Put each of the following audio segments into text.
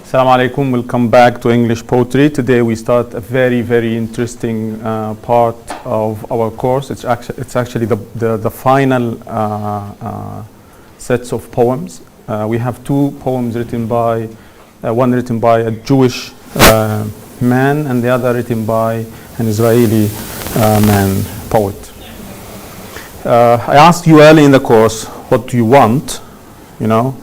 Assalamu alaikum. Welcome back to English Poetry. Today we start a very, very interesting part of our course. It's actually the final sets of poems. We have two poems written by, one written by a Jewish man and the other written by an Israeli man, poet. I asked you early in the course, what do you want? You know,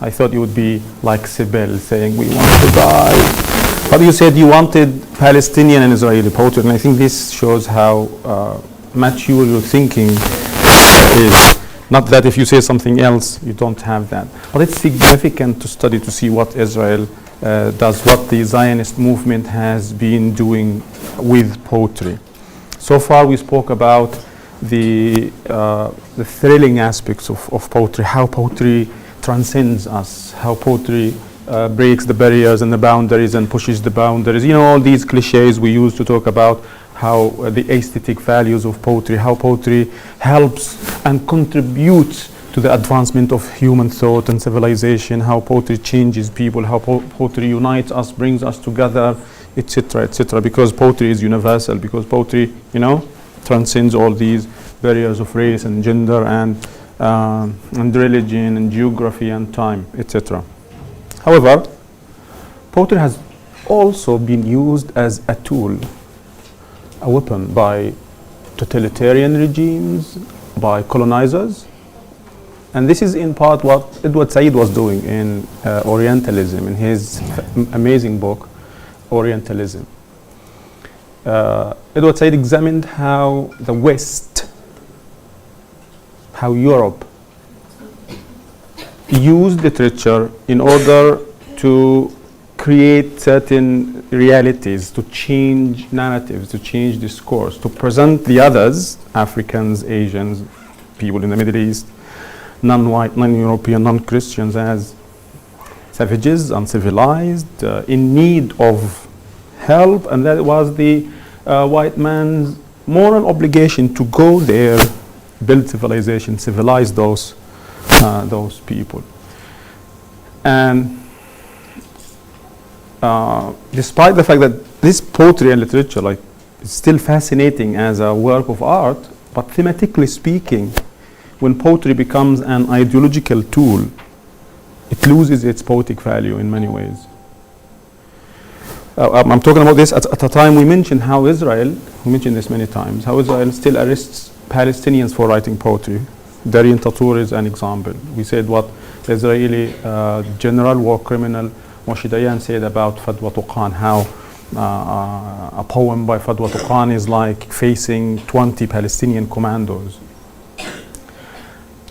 I thought you would be like Sibel saying, we want to die. But you said you wanted Palestinian and Israeli poetry, and I think this shows how mature your thinking is. Not that if you say something else, you don't have that. But it's significant to study to see what Israel does, what the Zionist movement has been doing with poetry. So far we spoke about the thrilling aspects of poetry, how poetry transcends us, how poetry breaks the barriers and the boundaries and pushes the boundaries. You know, all these cliches we use to talk about how the aesthetic values of poetry, how poetry helps and contributes to the advancement of human thought and civilization, how poetry changes people, how poetry unites us, brings us together, etc., etc. Because poetry is universal, because poetry, you know, transcends all these barriers of race and gender and religion and geography and time, etc. However, poetry has also been used as a tool, a weapon by totalitarian regimes, by colonizers. And this is in part what Edward Said was doing in Orientalism, in his amazing book, Orientalism. Edward Said examined how the West, how Europe used literature in order to create certain realities, to change narratives, to change discourse, to present the others, Africans, Asians, people in the Middle East, non-white, non-European, non-Christians, as savages, uncivilized, in need of help, and that was the white man's moral obligation to go there, build civilization, civilize those people. And despite the fact that this poetry and literature, like, is still fascinating as a work of art, but thematically speaking, when poetry becomes an ideological tool, it loses its poetic value in many ways. I'm talking about this at a time we mentioned how Israel, we mentioned this many times, how Israel still arrests Palestinians for writing poetry. Darien Tatur is an example. We said what the Israeli general war criminal Moshe Dayan said about Fadwa Tuqan, how a poem by Fadwa Tuqan is like facing 20 Palestinian commandos.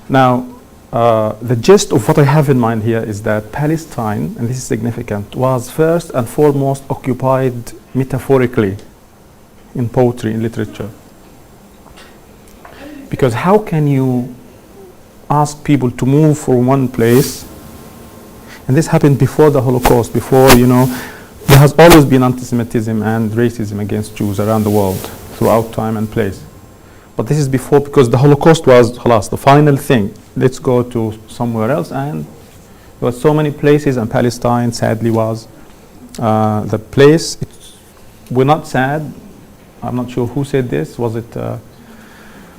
Now, the gist of what I have in mind here is that Palestine, and this is significant, was first and foremost occupied metaphorically in poetry, in literature. Because how can you ask people to move from one place, and this happened before the Holocaust, before, you know, there has always been anti-Semitism and racism against Jews around the world throughout time and place. But this is before, because the Holocaust was, khalas, the final thing. Let's go to somewhere else, and there were so many places, and Palestine sadly was the place. We're not sad. I'm not sure who said this. Was it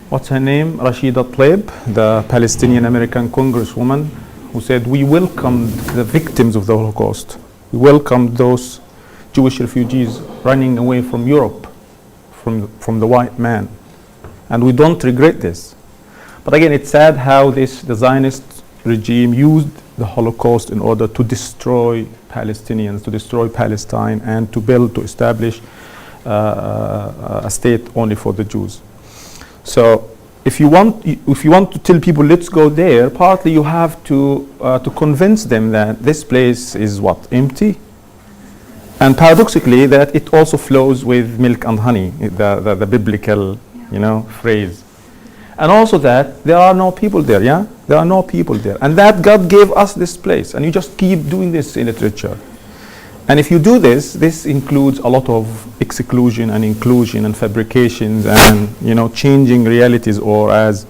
what's her name? Rashida Tlaib, the Palestinian American congresswoman, who said, we welcomed the victims of the Holocaust. We welcomed those Jewish refugees running away from Europe, from the white man. And we don't regret this. But again, it's sad how the Zionist regime used the Holocaust in order to destroy Palestinians, to destroy Palestine, and to establish a state only for the Jews. So if you want to tell people, let's go there, partly you have to convince them that this place is what? Empty? And paradoxically, that it also flows with milk and honey, the biblical, you know, phrase. And also that there are no people there, yeah? There are no people there. And that God gave us this place. And you just keep doing this in literature. And if you do this, this includes a lot of exclusion and inclusion and fabrications and, you know, changing realities, or as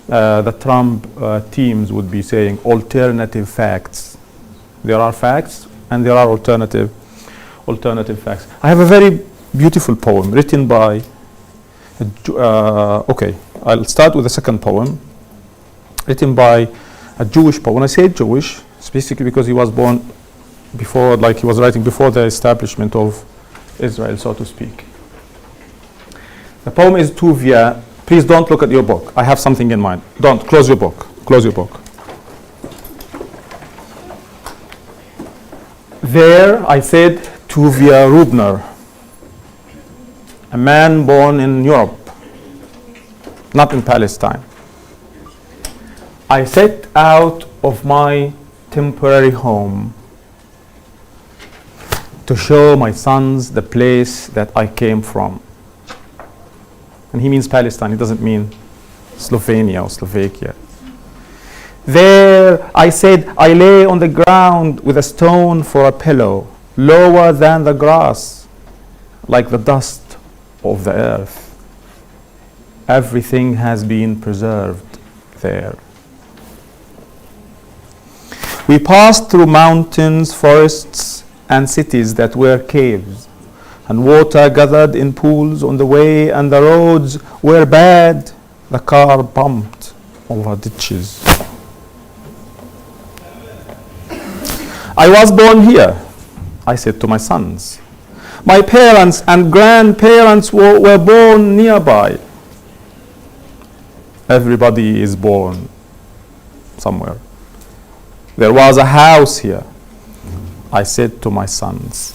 the Trump teams would be saying, alternative facts. There are facts, and there are alternative facts. I have a very beautiful poem written by, okay, I'll start with the second poem, written by a Jewish poet. When I say Jewish, it's basically because he was born before, like he was writing before the establishment of Israel, so to speak. The poem is Tuvia. Please don't look at your book. I have something in mind. Don't. Close your book. Close your book. There, I said, Tuvia Rubner, a man born in Europe, not in Palestine. I set out of my temporary home to show my sons the place that I came from. And he means Palestine, he doesn't mean Slovenia or Slovakia. There, I said, I lay on the ground with a stone for a pillow, lower than the grass, like the dust of the earth. Everything has been preserved there. We passed through mountains, forests, and cities that were caves, and water gathered in pools on the way, and the roads were bad. The car bumped over ditches. I was born here, I said to my sons. My parents and grandparents were born nearby. Everybody is born somewhere. There was a house here, I said to my sons.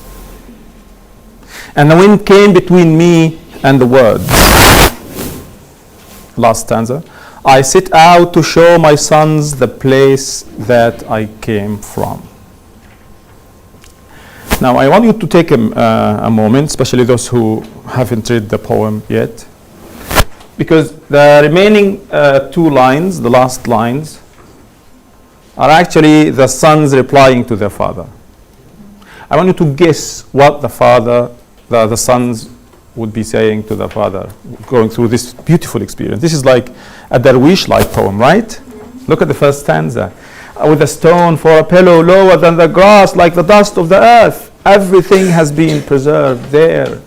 And the wind came between me and the word. Last stanza. I set out to show my sons the place that I came from. Now I want you to take a moment, especially those who haven't read the poem yet, because the remaining two lines, the last lines, are actually the sons replying to their father. I want you to guess what the sons would be saying to the father, going through this beautiful experience. This is like a Darwish-like poem, right? Look at the first stanza. With a stone for a pillow, lower than the grass, like the dust of the earth. Everything has been preserved there.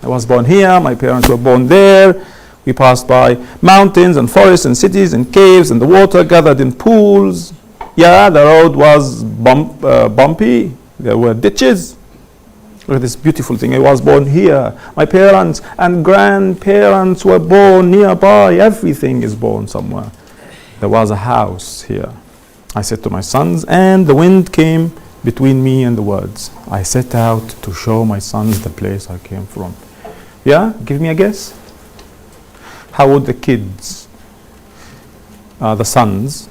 I was born here, my parents were born there. We passed by mountains and forests and cities and caves, and the water gathered in pools. Yeah, the road was bumpy. There were ditches. Look at this beautiful thing. I was born here. My parents and grandparents were born nearby. Everything is born somewhere. There was a house here, I said to my sons, and the wind came between me and the words. I set out to show my sons the place I came from. Yeah? Give me a guess. How would the kids, the sons,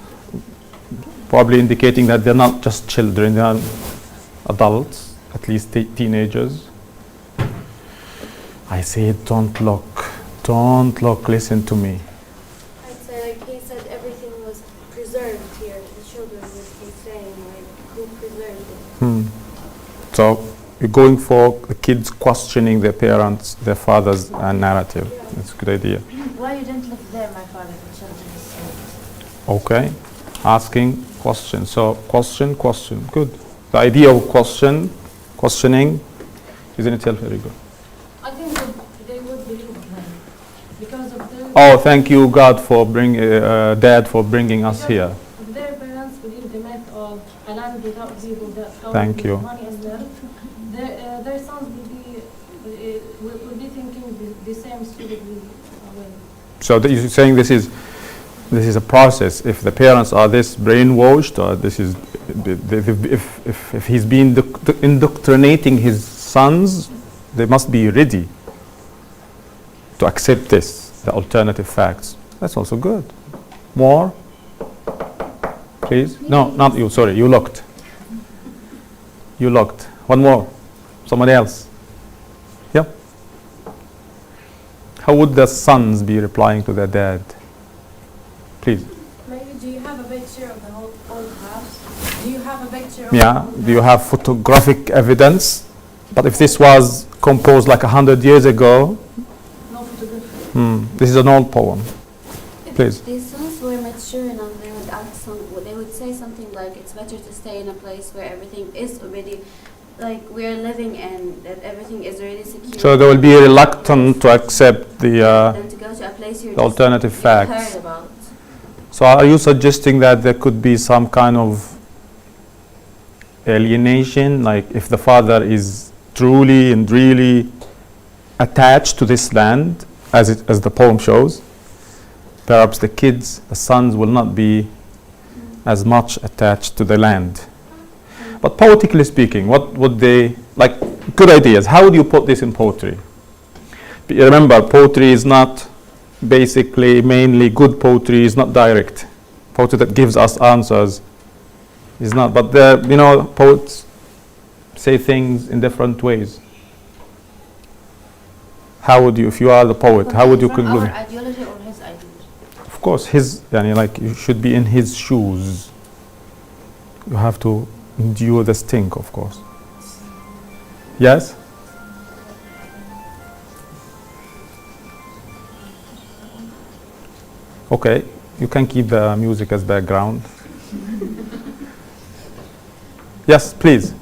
probably indicating that they're not just children, they are adults, at least teenagers. I said, don't look, listen to me. I'd say, like he said, everything was preserved here. The children would be saying, like, who preserved it? So you're going for the kids questioning their parents, their father's narrative. Yeah. That's a good idea. Why you didn't live there, my father, the children said. Okay, asking questions. So question, good. The idea of questioning, is in itself very good. I think they would believe them because of their. Oh, thank you, God, for Dad, for bringing us here. Their parents believe the myth of a land without people that Thank you. money and wealth. Their sons will be thinking the same stupidly way. So you're saying this is a process. If the parents are this brainwashed, or this is, if he's been indoctrinating his sons, they must be ready to accept this, the alternative facts. That's also good. More, please. No, not you. Sorry, you looked. One more. Someone else. Yep. How would the sons be replying to their dad? Please. Maybe, do you have a picture of the whole old house? Do you have a picture of Yeah. Do you have photographic evidence? But if this was composed like 100 years ago, No photography. this is an old poem. Please. These sons were That's true, and they would add they would say something like it's better to stay in a place where everything is already, like we're living in, that everything is already secure. So they will be reluctant to accept the than to go to a place the alternative facts. heard about. So are you suggesting that there could be some kind of alienation, like if the father is truly and really attached to this land, as the poem shows, perhaps the kids, the sons, will not be as much attached to the land. But poetically speaking, what would they, like, good ideas, how would you put this in poetry? Remember, poetry is not basically, mainly good poetry is not direct. Poetry that gives us answers is not, but poets say things in different ways. How would you, if you are the poet, how would you conclude? Our ideology or his ideology? Of course, you should be in his shoes. You have to endure the stink, of course. Yes? Okay, you can keep the music as background. Yes, please.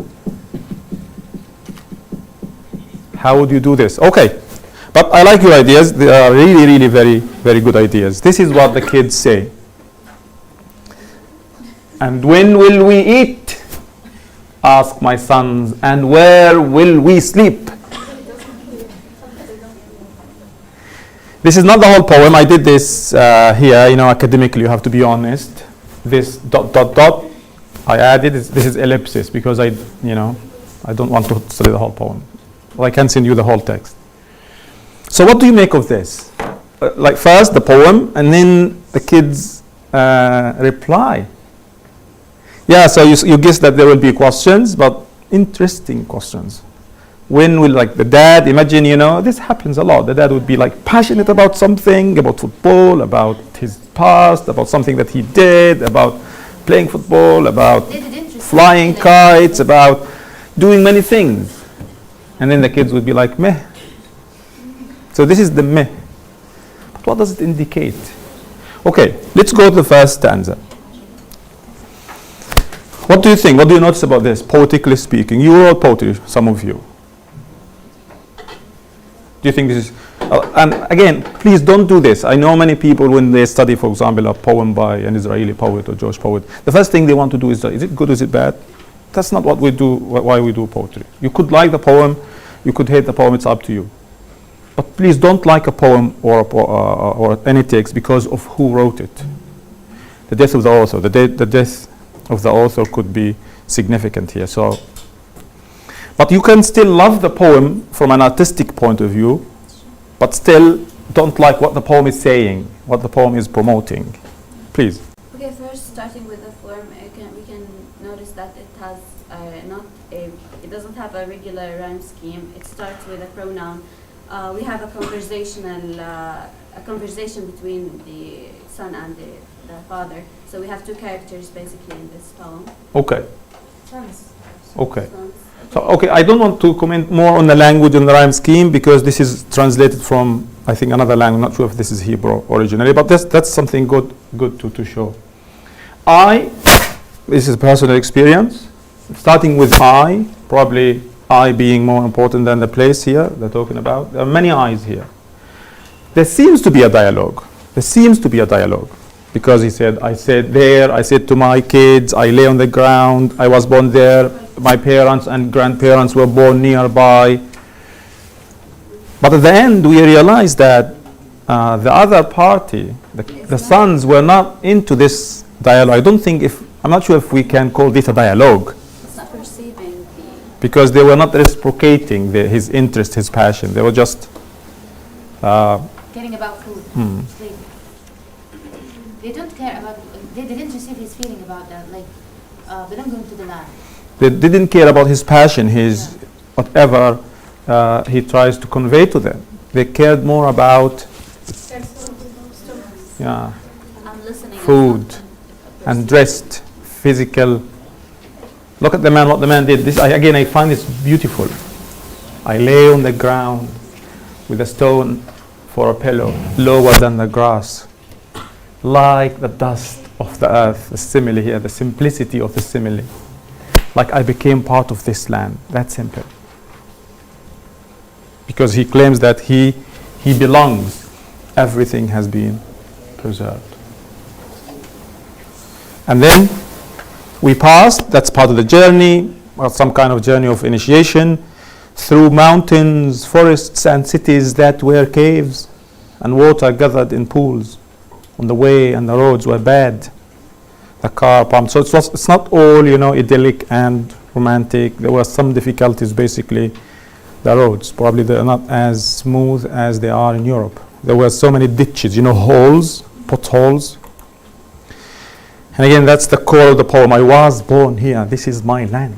How would you do this? Okay, but I like your ideas. They are really, really very, very good ideas. This is what the kids say. And when will we eat? Ask my sons. And where will we sleep? This is not the whole poem. I did this here. Academically, you have to be honest. This ... I added this is ellipsis because I don't want to study the whole poem. Well, I can send you the whole text. So what do you make of this? Like first the poem, and then the kids reply. Yeah. So you guess that there will be questions, but interesting questions. When will, like, the dad, imagine, this happens a lot. The dad would be like passionate about something, about football, about his past, about something that he did, about playing football, about flying kites, about doing many things. And then the kids would be like, meh. So this is the meh. But what does it indicate? Okay, let's go to the first stanza. What do you think? What do you notice about this, poetically speaking? You wrote poetry, some of you. Do you think this is... and again, please don't do this. I know many people, when they study, for example, a poem by an Israeli poet or Jewish poet, the first thing they want to do is it good, is it bad? That's not what we do, why we do poetry. You could like the poem, you could hate the poem, it's up to you. But please don't like a poem or any text because of who wrote it. The death of the author. The death of the author could be significant here. But you can still love the poem from an artistic point of view, but still don't like what the poem is saying, what the poem is promoting. Please. Okay, first starting with the form, we can notice that it has it doesn't have a regular rhyme scheme. It starts with a pronoun. We have a conversation between the son and the father. So we have two characters basically in this poem. Okay. Sons. Okay. So, I don't want to comment more on the language and the rhyme scheme because this is translated from, I think, another language. I'm not sure if this is Hebrew originally, but that's something good to show. This is personal experience, starting with probably I being more important than the place here they're talking about. There are many I's here. There seems to be a dialogue. Because he said, I said to my kids, I lay on the ground, I was born there, my parents and grandparents were born nearby. But at the end, we realized that the other party, the sons, were not into this dialogue. I'm not sure if we can call this a dialogue. It's not perceiving because they were not reciprocating his interest, his passion. They were just caring about food, sleep. They don't care about. They didn't receive his feeling about that, like them going to the land. They didn't care about his passion, whatever he tries to convey to them. They cared more about food and dressed, physical. Look at the man, what the man did. I find this beautiful. I lay on the ground with a stone for a pillow, lower than the grass. like the dust of the earth. The simile here, the simplicity of the simile. Like I became part of this land. That simple. Because he claims that he belongs. Everything has been preserved. And then we passed, that's part of the journey, or some kind of journey of initiation, through mountains, forests, and cities that were caves, and water gathered in pools on the way, and the roads were bad. The car pumped. So it's not all, idyllic and romantic. There were some difficulties, basically. The roads, probably they're not as smooth as they are in Europe. There were so many ditches, holes, potholes. And again, that's the core of the poem. I was born here. This is my land.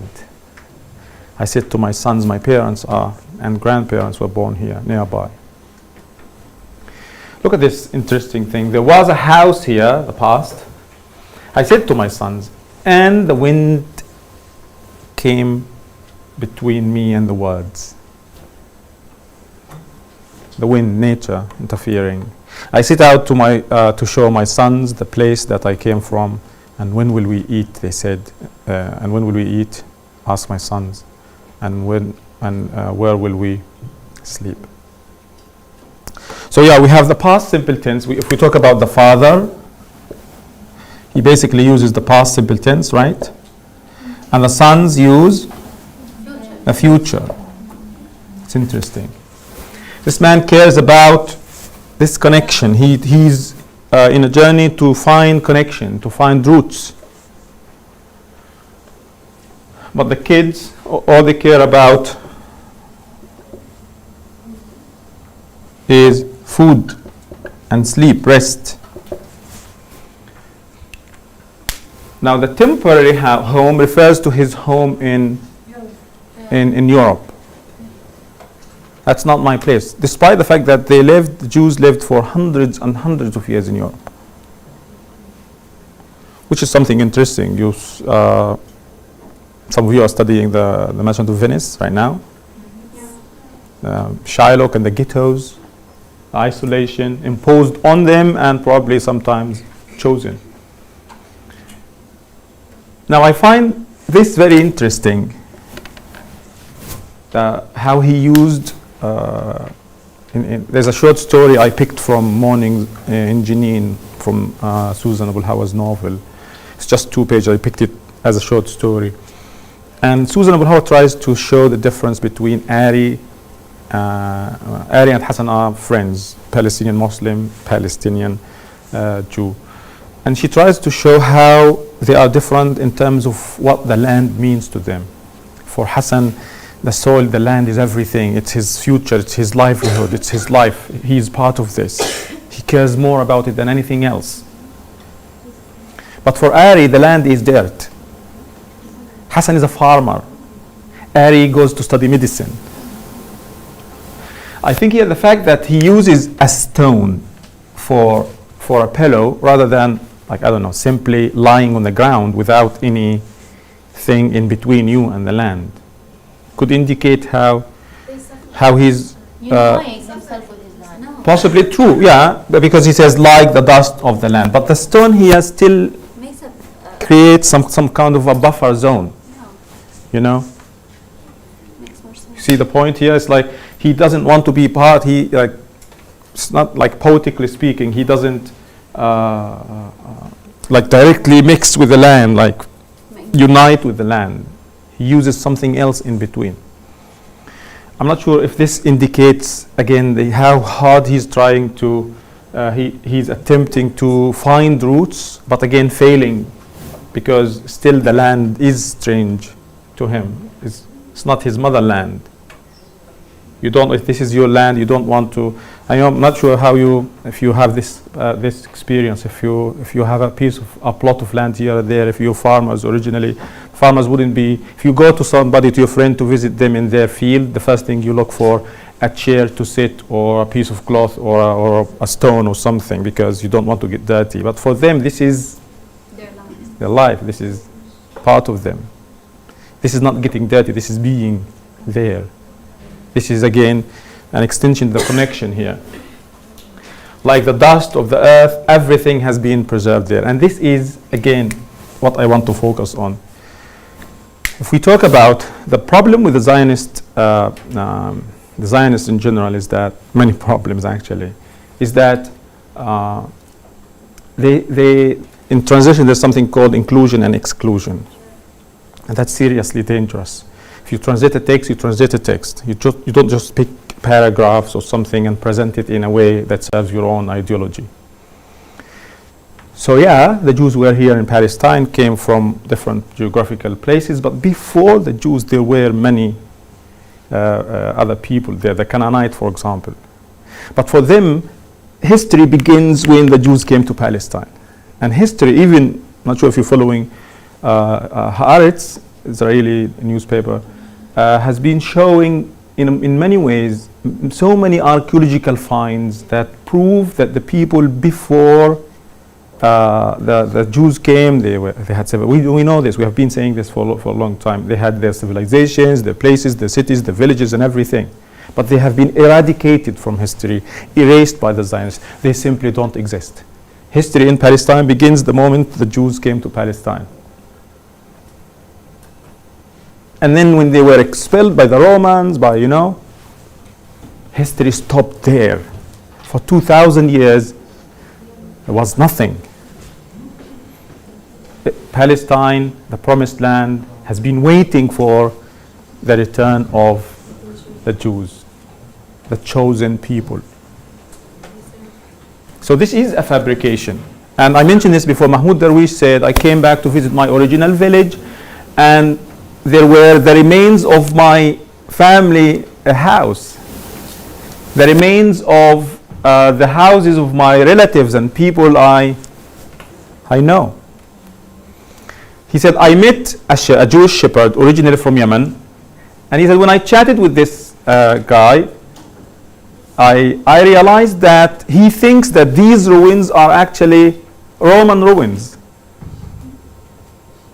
I said to my sons, my parents are, and grandparents were born here, nearby. Look at this interesting thing. There was a house here, the past. I said to my sons, and the wind came between me and the words. The wind, nature, interfering. I set out to show my sons the place that I came from, and when will we eat? They said, and when will we eat? Asked my sons, and where will we sleep? So yeah, we have the past simple tense. If we talk about the father, he basically uses the past simple tense, right? And the sons use the future. It's interesting. This man cares about this connection. He's in a journey to find connection, to find roots. But the kids, all they care about is food and sleep, rest. Now the temporary home refers to his home in Europe. That's not my place. Despite the fact that the Jews lived for hundreds and hundreds of years in Europe. Which is something interesting. Some of you are studying the Merchant of Venice right now. Shylock and the ghettos, the isolation imposed on them and probably sometimes chosen. Now I find this very interesting, how he used, there's a short story I picked from Morning in Jenin from Susan Abu Hawa's novel. It's just 2 pages, I picked it as a short story. And Susan Abu Hawa tries to show the difference between Ari and Hassan are friends, Palestinian Muslim, Palestinian Jew. And she tries to show how they are different in terms of what the land means to them. For Hassan, the soil, the land is everything. It's his future, it's his livelihood, it's his life. He is part of this. He cares more about it than anything else. But for Ari, the land is dirt. Hassan is a farmer. Ari goes to study medicine. I think here the fact that he uses a stone for a pillow rather than, simply lying on the ground without anything in between you and the land could indicate how he's unifying himself with his land. possibly true, yeah, because he says like the dust of the land. But the stone here still creates some kind of a buffer zone. Makes more sense. See the point here? It's like he doesn't want to be part. It's not like poetically speaking. He doesn't directly mix with the land, unite with the land. He uses something else in between. I'm not sure if this indicates again how hard he's trying to. He's attempting to find roots, but again failing, because still the land is strange to him. It's not his motherland. If this is your land, you don't want to. I'm not sure if you have this experience. If you have a plot of land here or there, if you're farmers originally, farmers wouldn't be. If you go to your friend to visit them in their field, the first thing you look for a chair to sit or a piece of cloth or a stone or something, because you don't want to get dirty. But for them, this is their life. This is part of them. This is not getting dirty. This is being there. This is again an extension of the connection here. like the dust of the earth, everything has been preserved there. And this is, again, what I want to focus on. If we talk about the problem with the Zionists in general is that, many problems actually, is that they in translation there's something called inclusion and exclusion. And that's seriously dangerous. If you translate a text, you translate a text. You don't just pick paragraphs or something and present it in a way that serves your own ideology. So yeah, the Jews were here in Palestine, came from different geographical places, but before the Jews there were many other people there, the Canaanite, for example. But for them, history begins when the Jews came to Palestine. And history, even, not sure if you're following Haaretz, Israeli newspaper, has been showing in many ways so many archaeological finds that prove that the people before the Jews came, they had several. We know this. We have been saying this for a long time. They had their civilizations, their places, their cities, their villages, and everything. But they have been eradicated from history, erased by the Zionists. They simply don't exist. History in Palestine begins the moment the Jews came to Palestine. And then when they were expelled by the Romans, history stopped there. For 2,000 years, there was nothing. Palestine, the promised land, has been waiting for the return of the Jews, the chosen people. So this is a fabrication. And I mentioned this before. Mahmoud Darwish said, I came back to visit my original village, and there were the remains of my family house, the remains of the houses of my relatives and people I know. He said, I met a Jewish shepherd originally from Yemen, and he said, when I chatted with this guy, I realized that he thinks that these ruins are actually Roman ruins.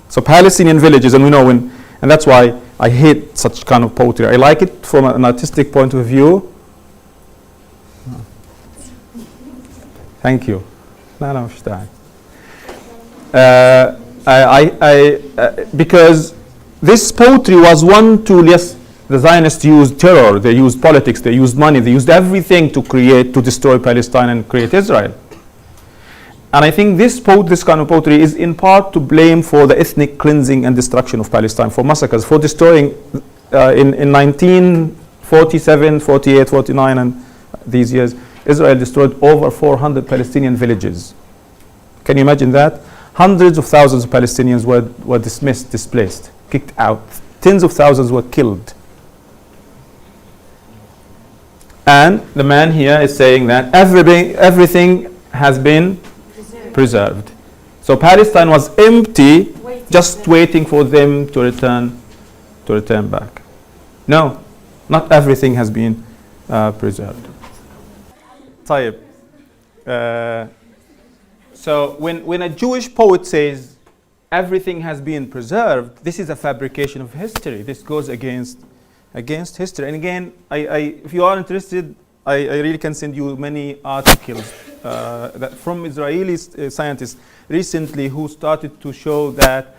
So Palestinian villages, and we know and that's why I hate such kind of poetry. I like it from an artistic point of view. Thank you. No, because this poetry was one tool. Yes, the Zionists used terror, they used politics, they used money, they used everything to destroy Palestine and create Israel. And I think this kind of poetry is in part to blame for the ethnic cleansing and destruction of Palestine, for massacres, for destroying in 1947, 48, 49, and these years, Israel destroyed over 400 Palestinian villages. Can you imagine that? Hundreds of thousands of Palestinians were dismissed, displaced, kicked out. Tens of thousands were killed. And the man here is saying that everything has been preserved. So Palestine was empty, just waiting for them to return back. No, not everything has been preserved. طيب. So when a Jewish poet says everything has been preserved, this is a fabrication of history. This goes against history. And again, if you are interested, I really can send you many articles that from Israeli scientists recently who started to show that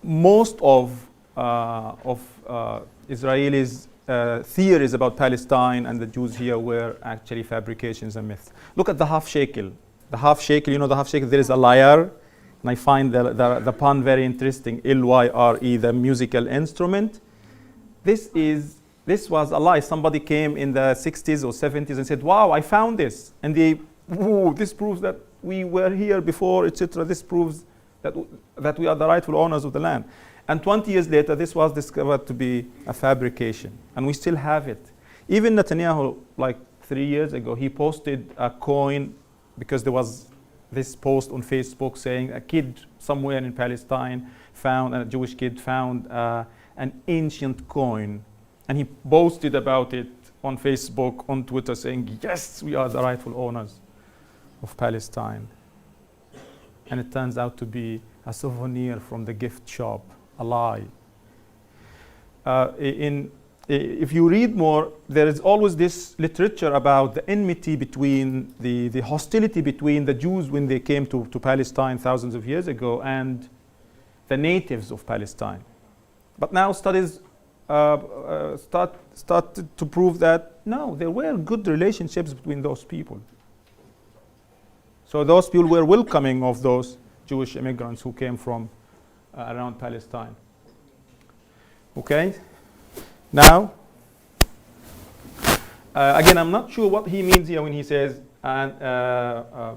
most of Israelis' theories about Palestine and the Jews here were actually fabrications and myths. Look at the half shekel. The half shekel, you know the half shekel, there is a lyre. And I find the pun very interesting, L-Y-R-E, the musical instrument. This was a lie. Somebody came in the 60s or 70s and said, wow, I found this. And this proves that we were here before, etc. This proves that we are the rightful owners of the land. And 20 years later, this was discovered to be a fabrication. And we still have it. Even Netanyahu, like 3 years ago, he posted a coin because there was this post on Facebook saying a kid somewhere in Palestine a Jewish kid found an ancient coin. And he boasted about it on Facebook, on Twitter, saying, yes, we are the rightful owners of Palestine. And it turns out to be a souvenir from the gift shop, a lie. if you read more, there is always this literature about the enmity between the hostility between the Jews when they came to Palestine thousands of years ago and the natives of Palestine. But now studies started to prove that no, there were good relationships between those people. So those people were welcoming of those Jewish immigrants who came from around Palestine. Okay? Now, again, I'm not sure what he means here when he says the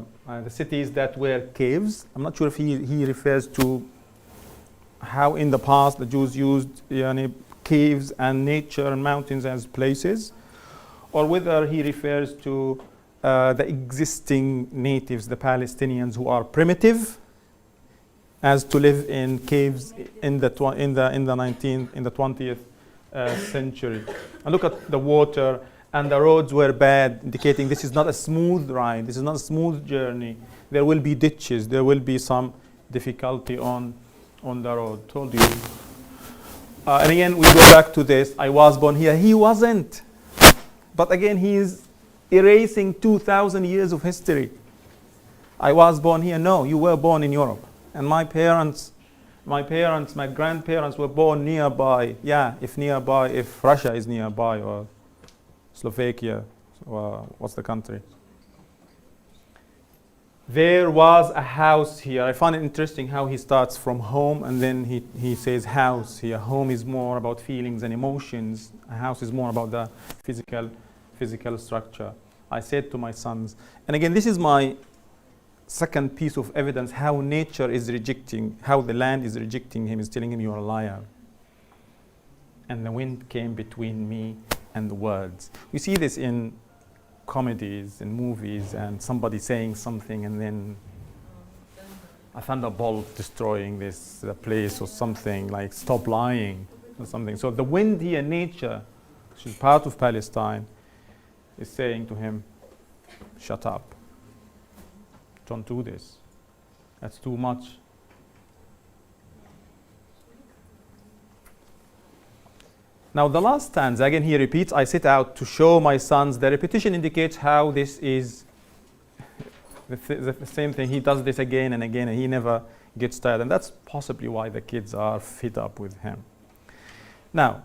cities that were caves. I'm not sure if he refers to how in the past the Jews used caves and nature and mountains as places, or whether he refers to the existing natives, the Palestinians who are primitive, as to live in caves in the 20th century. And look at the water, and the roads were bad, indicating this is not a smooth ride, this is not a smooth journey. There will be ditches, there will be some difficulty on the road. Told you. And again, we go back to this. I was born here. He wasn't. But again, he is erasing 2,000 years of history. I was born here. No, you were born in Europe. And my grandparents were born nearby. Yeah, if Russia is nearby, or Slovakia, or what's the country? There was a house here. I find it interesting how he starts from home and then he says house here. Home is more about feelings and emotions. A house is more about the physical structure. I said to my sons, and again, this is my second piece of evidence how nature is rejecting, how the land is rejecting him, is telling him you're a liar. And the wind came between me and the words. We see this in comedies and movies, and somebody saying something and then a thunderbolt destroying the place, or something like stop lying or something. So the wind here, nature, which is part of Palestine, is saying to him, shut up. Don't do this. That's too much. Now the last stanza, again he repeats, I set out to show my sons. The repetition indicates how this is the same thing. He does this again and again, and he never gets tired. And that's possibly why the kids are fed up with him. Now,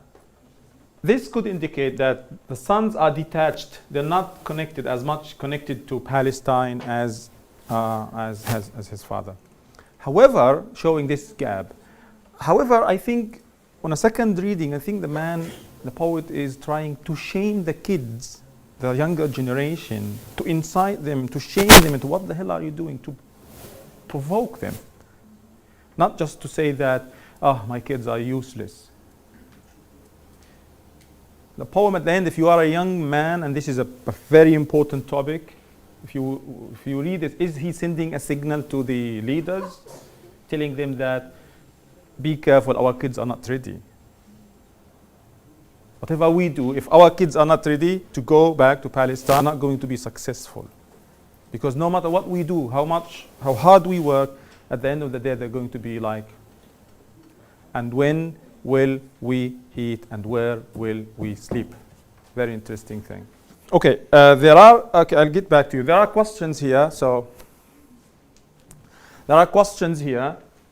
this could indicate that the sons are detached. They're not connected, as much connected to Palestine as his father. However, showing this gap. However, I think on a second reading, I think the poet is trying to shame the kids, the younger generation, to incite them, to shame them into what the hell are you doing, to provoke them. Not just to say that, oh, my kids are useless. The poem at the end, if you are a young man, and this is a very important topic, if you read it, is he sending a signal to the leaders, telling them that, be careful, our kids are not ready. Whatever we do, if our kids are not ready to go back to Palestine, we're not going to be successful. Because no matter what we do, how hard we work, at the end of the day, they're going to be like, and when will we eat and where will we sleep? Very interesting thing. Okay, I'll get back to you. There are questions here,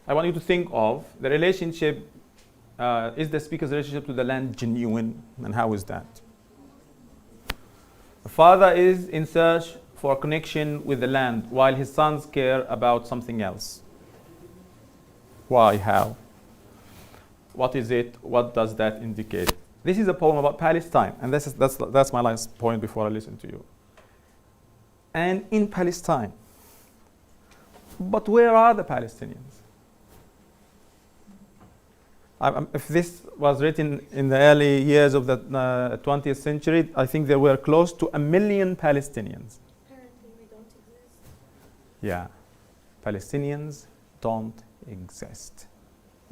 I want you to think of the relationship. Is the speaker's relationship to the land genuine, and how is that? The father is in search for a connection with the land, while his sons care about something else. Why? How? What is it? What does that indicate? This is a poem about Palestine, and that's my last point before I listen to you. And in Palestine. But where are the Palestinians? If this was written in the early years of the 20th century, I think there were close to 1 million Palestinians. Apparently we don't exist. Yeah, Palestinians don't exist.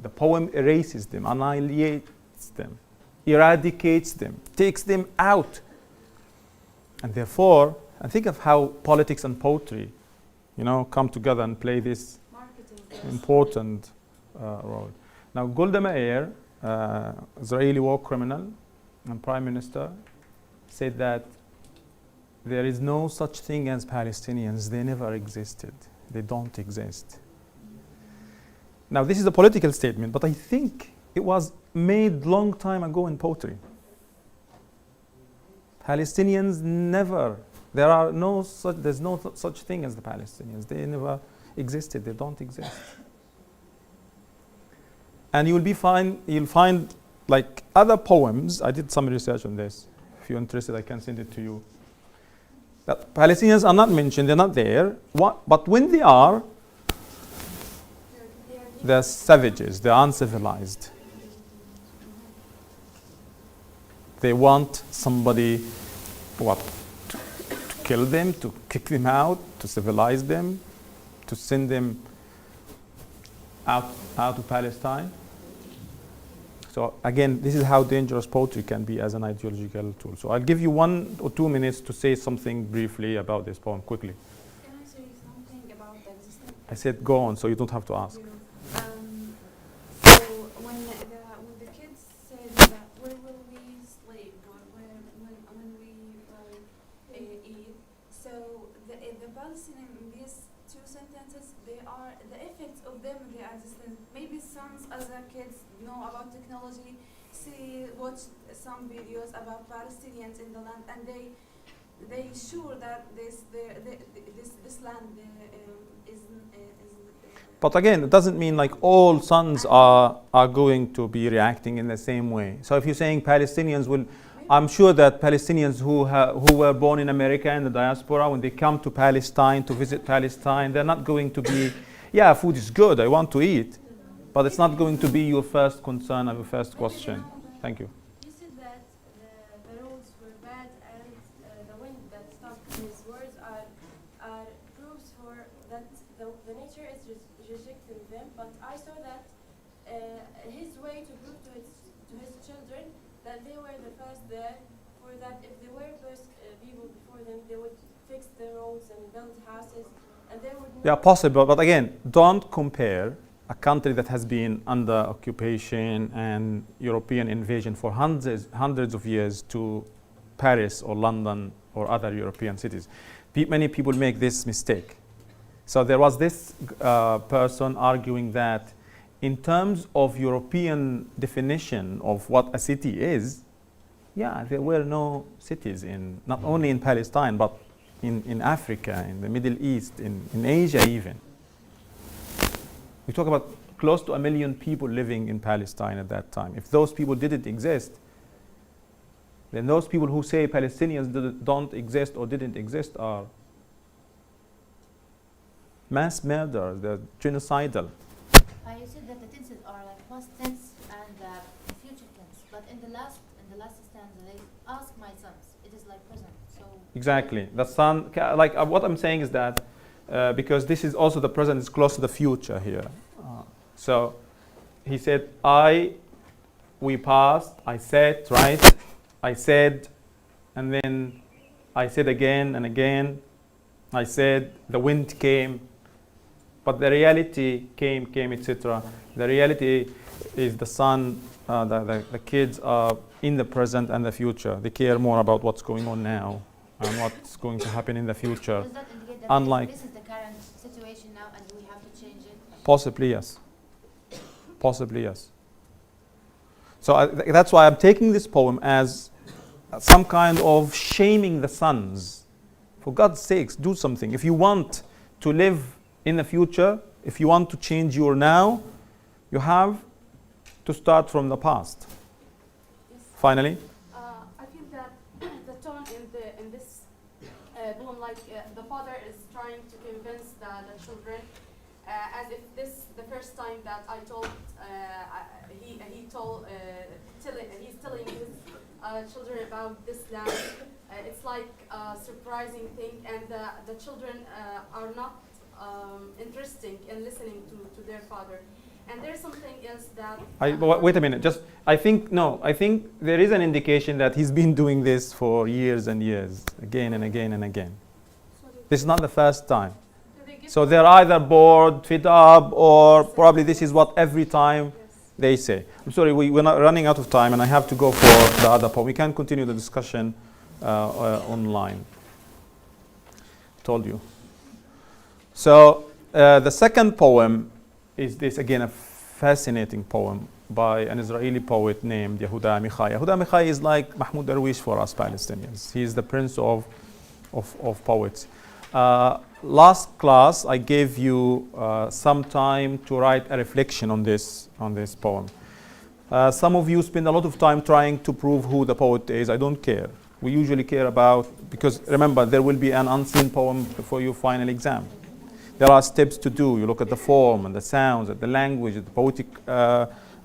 The poem erases them, annihilates them, eradicates them, takes them out. And therefore, I think of how politics and poetry, come together and play this important role. Now, Golda Meir, Israeli war criminal, and Prime Minister said that there is no such thing as Palestinians. They never existed. They don't exist. Now, this is a political statement, but I think it was made long time ago in poetry. Palestinians never, there's no such thing as the Palestinians. They never existed. They don't exist. And you'll find like other poems. I did some research on this. If you're interested, I can send it to you. That Palestinians are not mentioned. They're not there. But when they are, they're savages. They're uncivilized. They want somebody, to kill them, to kick them out, to civilize them, to send them out of Palestine. So again, this is how dangerous poetry can be as an ideological tool. So I'll give you 1 or 2 minutes to say something briefly about this poem, quickly. Can I say something about the existence? I said go on, so you don't have to ask. So when the kids said that where will we sleep or when we eat, so the Palestinian in these 2 sentences, they are the effects of them in their existence. Maybe some other kids know about technology, watch some videos about Palestinians in the land, and they sure that this land is. But again, it doesn't mean like all sons are going to be reacting in the same way. So if you're saying Palestinians will, I'm sure that Palestinians who were born in America in the diaspora, when they come to Palestine to visit Palestine, they're not going to be, yeah, food is good, I want to eat, but it's not going to be your first concern or your first question. Thank you. You said that the roads were bad and the wind that stopped his words are proofs for that the nature is rejecting them. But I saw that his way to prove to his children that they were the first there, for that if there were first people before them, they would fix the roads and build houses, and they would. Yeah, possible, but again, don't compare a country that has been under occupation and European invasion for hundreds of years to Paris or London or other European cities. Many people make this mistake. So there was this person arguing that in terms of European definition of what a city is, yeah, there were no cities not only in Palestine, but in Africa, in the Middle East, in Asia even. We talk about close to 1 million people living in Palestine at that time. If those people didn't exist, then those people who say Palestinians don't exist or didn't exist are mass murderers, they're genocidal. You said that the tenses are like past tense and future tense, but in the last stanza they ask my sons. It is like present. So exactly. The son, like what I'm saying is that because this is also the present is close to the future here. So he said, we passed, I said, right? I said, and then I said again and again. I said, the wind came, but the reality came, etc. The reality is the son, the kids are in the present and the future. They care more about what's going on now and what's going to happen in the future. does that indicate that Unlike this is the current situation now and we have to change it? possibly, yes. Possibly, yes. So that's why I'm taking this poem as some kind of shaming the sons. For God's sakes, do something. If you want to live in the future, if you want to change your now, you have to start from the past. Yes. Finally. I feel that the tone in this poem, like the father is trying to convince the children, as if this the first time that I told he's telling his children about this land. It's like a surprising thing, and the children are not interested in listening to their father. And there's something else that. Wait a minute. I think there is an indication that he's been doing this for years and years, again and again and again. This is not the first time. So they're either bored, fed up, or probably this is what every time. they say. I'm sorry, we're not running out of time, and I have to go for the other poem. We can continue the discussion online. Told you. So the second poem is this, again, a fascinating poem by an Israeli poet named Yehuda Amichai. Yehuda Amichai is like Mahmoud Darwish for us Palestinians. He is the prince of poets. Last class, I gave you some time to write a reflection on this poem. Some of you spend a lot of time trying to prove who the poet is. I don't care. We usually care about, because remember, there will be an unseen poem before your final exam. There are steps to do. You look at the form and the sounds, at the language, at the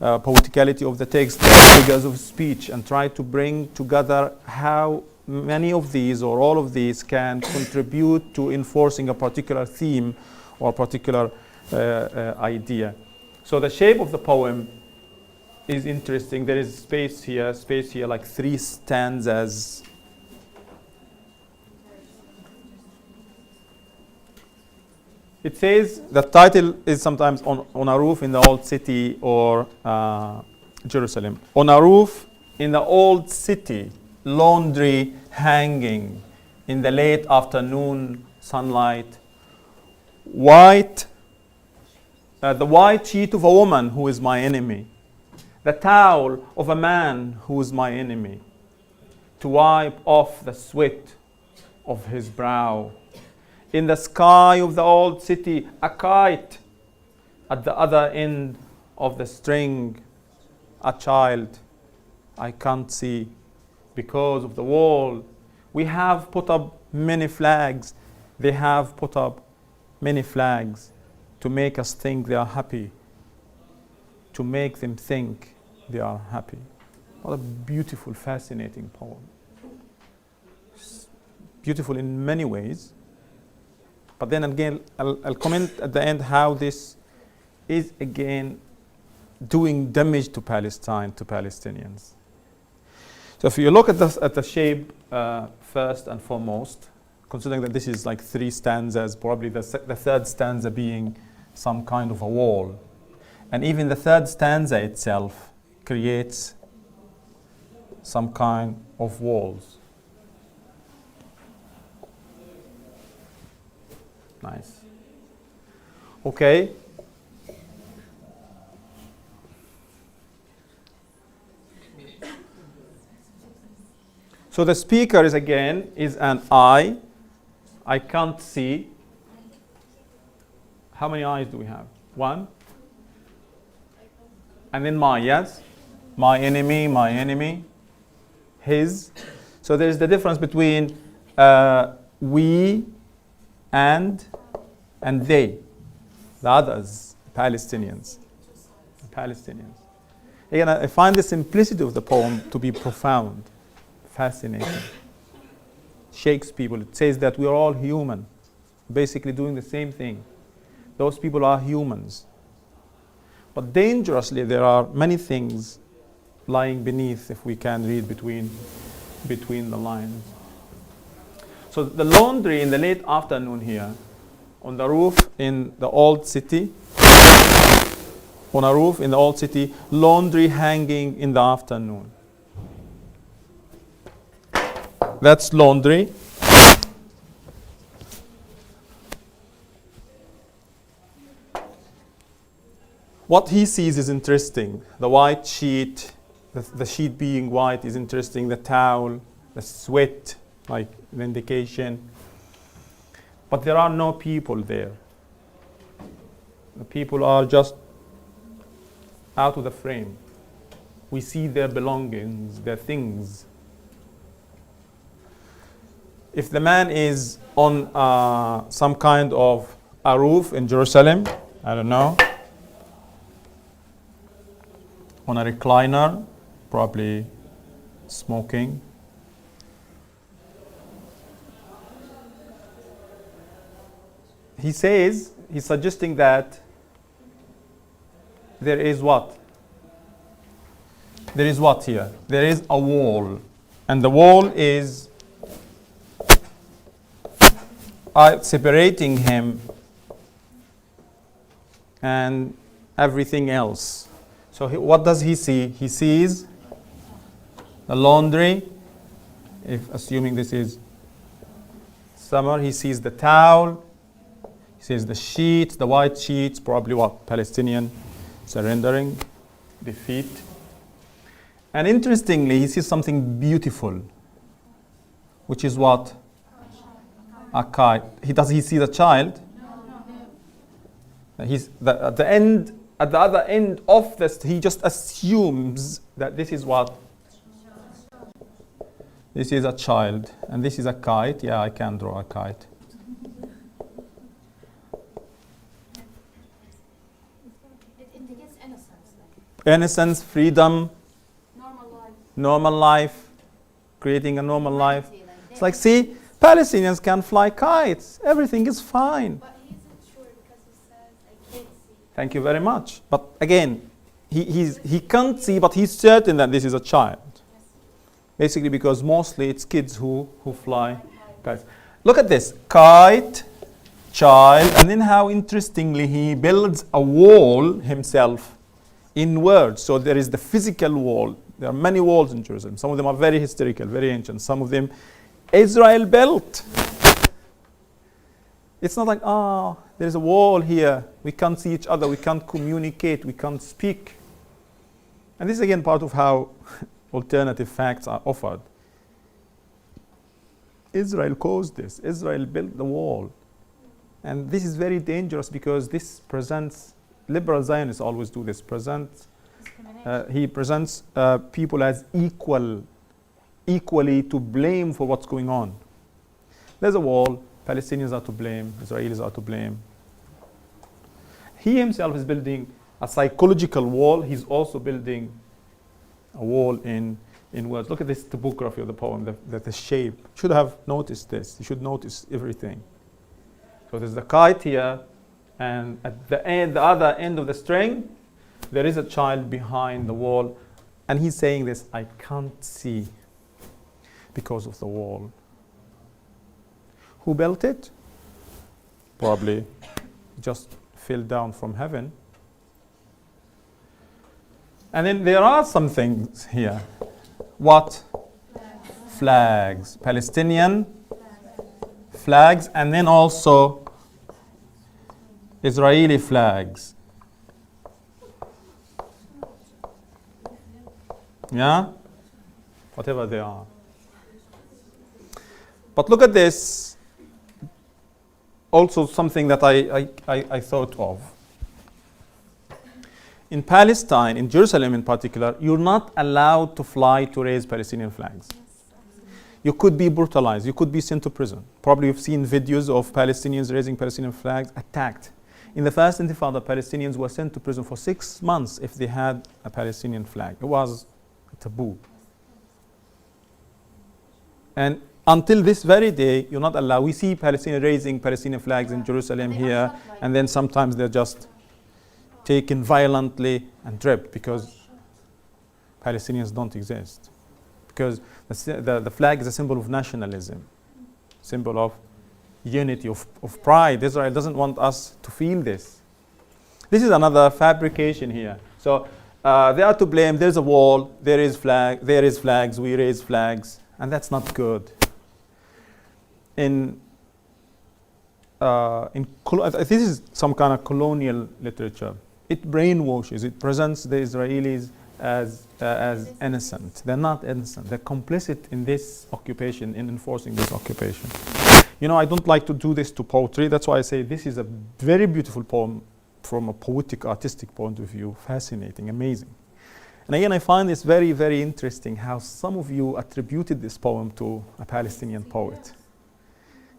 poeticality of the text, the figures of speech, and try to bring together how many of these or all of these can contribute to enforcing a particular theme or particular idea. So the shape of the poem is interesting. There is space here, like 3 stanzas. It says, the title is sometimes on a roof in the old city or Jerusalem. On a roof in the old city, laundry hanging in the late afternoon sunlight. The white sheet of a woman who is my enemy. The towel of a man who is my enemy. To wipe off the sweat of his brow. In the sky of the old city, a kite. At the other end of the string, a child I can't see because of the wall. We have put up many flags. They have put up many flags to make us think they are happy, to make them think they are happy. What a beautiful, fascinating poem. It's beautiful in many ways. But then again, I'll comment at the end how this is again doing damage to Palestine, to Palestinians. So if you look at the shape first and foremost, considering that this is like 3 stanzas, probably the third stanza being some kind of a wall. And even the third stanza itself creates some kind of walls. Nice. Okay. So the speaker is an eye. I can't see. How many eyes do we have? 1. And then yes? My enemy, his. So there's the difference between we and they, the others, Palestinians. Again, I find the simplicity of the poem to be profound, fascinating. Shakes people. It says that we are all human, basically doing the same thing. Those people are humans. But dangerously, there are many things lying beneath, if we can read between the lines. So the laundry in the late afternoon here, on the roof in the old city, laundry hanging in the afternoon. That's laundry. What he sees is interesting. The white sheet, the sheet being white is interesting. The towel, the sweat, like an indication. But there are no people there. The people are just out of the frame. We see their belongings, their things. If the man is on some kind of a roof in Jerusalem, I don't know, on a recliner, probably smoking. He's suggesting that there is what? There is what here? There is a wall. And the wall is separating him and everything else. So what does he see? He sees the laundry, if assuming this is summer, he sees the towel, he sees the sheets, the white sheets, probably what? Palestinian surrendering, defeat. And interestingly, he sees something beautiful, which is what? A kite. Does he see the child? He's at the end, at the other end of this, he just assumes that this is what? This is a child, and this is a kite. Yeah, I can draw a kite. It indicates innocence. Innocence, freedom, Normal life. normal life, creating a normal life. Humanity, like It's like, see, Palestinians can fly kites. Everything is fine. But he's not sure because he says, I can't see. Thank you very much. But again, he can't see, but he's certain that this is a child. Basically, because mostly it's kids who fly kites. Look at this, kite, child, and then how interestingly he builds a wall himself in words. So there is the physical wall. There are many walls in Jerusalem. Some of them are very historical, very ancient. Some of them Israel built. It's not like, there's a wall here. We can't see each other. We can't communicate. We can't speak. And this is again part of how alternative facts are offered. Israel caused this. Israel built the wall. And this is very dangerous because this presents, liberal Zionists always do this, he presents people as equally to blame for what's going on. There's a wall, Palestinians are to blame, Israelis are to blame. He himself is building a psychological wall. He's also building a wall in words. Look at this topography of the poem, the shape. You should have noticed this. You should notice everything. So there's the kite here, and at the other end of the string, there is a child behind the wall, and he's saying this, I can't see because of the wall. Who built it? Probably just fell down from heaven. And then there are some things here. What? Flags. Palestinian flags, and then also Israeli flags. Yeah? Whatever they are. But look at this. Also something that I thought of. In Palestine, in Jerusalem in particular, you're not allowed to fly to raise Palestinian flags. You could be brutalized. You could be sent to prison. Probably you've seen videos of Palestinians raising Palestinian flags, attacked. In the first Intifada, Palestinians were sent to prison for 6 months if they had a Palestinian flag. It was a taboo. And until this very day, you're not allowed. We see Palestinians raising Palestinian flags in Jerusalem here, and then sometimes they're just taken violently and dripped because Palestinians don't exist. Because the flag is a symbol of nationalism, symbol of unity, of pride. Israel doesn't want us to feel this. This is another fabrication here. So they are to blame. There's a wall. There is flags. We raise flags, and that's not good. This is some kind of colonial literature. It brainwashes. It presents the Israelis as innocent. They're not innocent. They're complicit in this occupation, in enforcing this occupation. You know, I don't like to do this to poetry. That's why I say this is a very beautiful poem from a poetic, artistic point of view. Fascinating, amazing. And again, I find this very, very interesting how some of you attributed this poem to a Palestinian poet.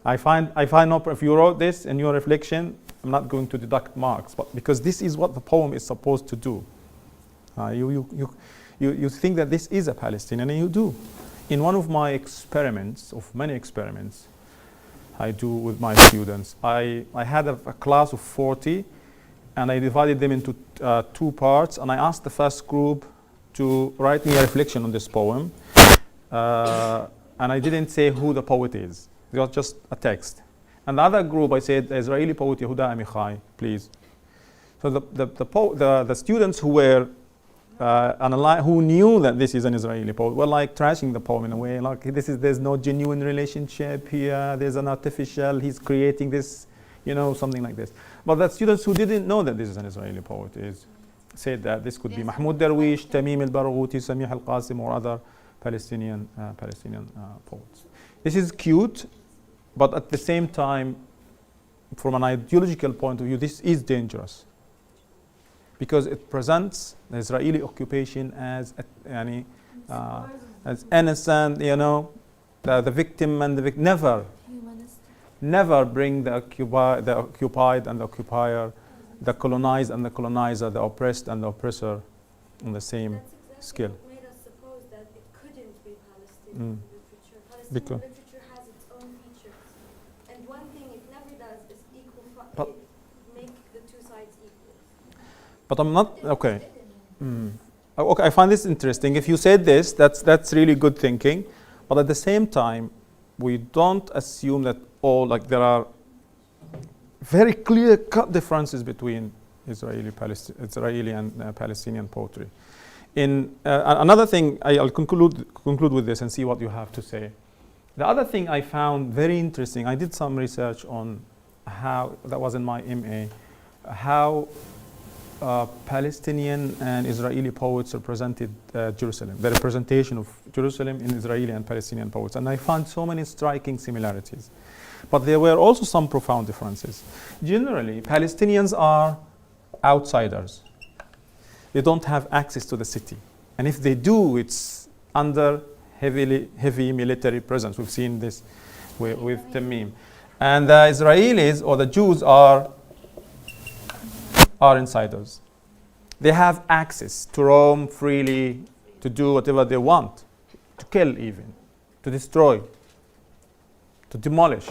I find if you wrote this in your reflection, I'm not going to deduct marks, but because this is what the poem is supposed to do. You think that this is a Palestinian, and you do. In one of my experiments, of many experiments I do with my students, I had a class of 40, and I divided them into 2 parts, and I asked the first group to write me a reflection on this poem, and I didn't say who the poet is. It was just a text. And the other group, I said, the Israeli poet Yehuda Amichai, please. So the students who were who knew that this is an Israeli poet, were like trashing the poem in a way, like there's no genuine relationship here, there's an artificial, he's creating this, something like this. But the students who didn't know that this is an Israeli poet said that this could be Mahmoud Darwish, Tamim al-Barghouti, Samih al-Qasim, or other Palestinian poets. This is cute, but at the same time, from an ideological point of view, this is dangerous, because it presents the Israeli occupation as innocent, the victim and the victim. Never bring the occupied and the occupier, the colonized and the colonizer, the oppressed and the oppressor on the same That's exactly scale. what made us suppose that it couldn't be Palestinian literature. Palestinian literature has its own features. And one thing it never does is make the two sides equal. But I'm not, okay. Okay, I find this interesting. If you said this, that's really good thinking. But at the same time, we don't assume that there are very clear-cut differences between Israeli and Palestinian poetry. In another thing, I'll conclude with this and see what you have to say. The other thing I found very interesting, I did some research on how, that was in my MA, how Palestinian and Israeli poets represented Jerusalem, the representation of Jerusalem in Israeli and Palestinian poets. And I found so many striking similarities. But there were also some profound differences. Generally, Palestinians are outsiders. They don't have access to the city. And if they do, it's under heavy military presence. We've seen this with Tamim. And the Israelis or the Jews are insiders. They have access to roam freely, to do whatever they want, to kill even, to destroy, to demolish.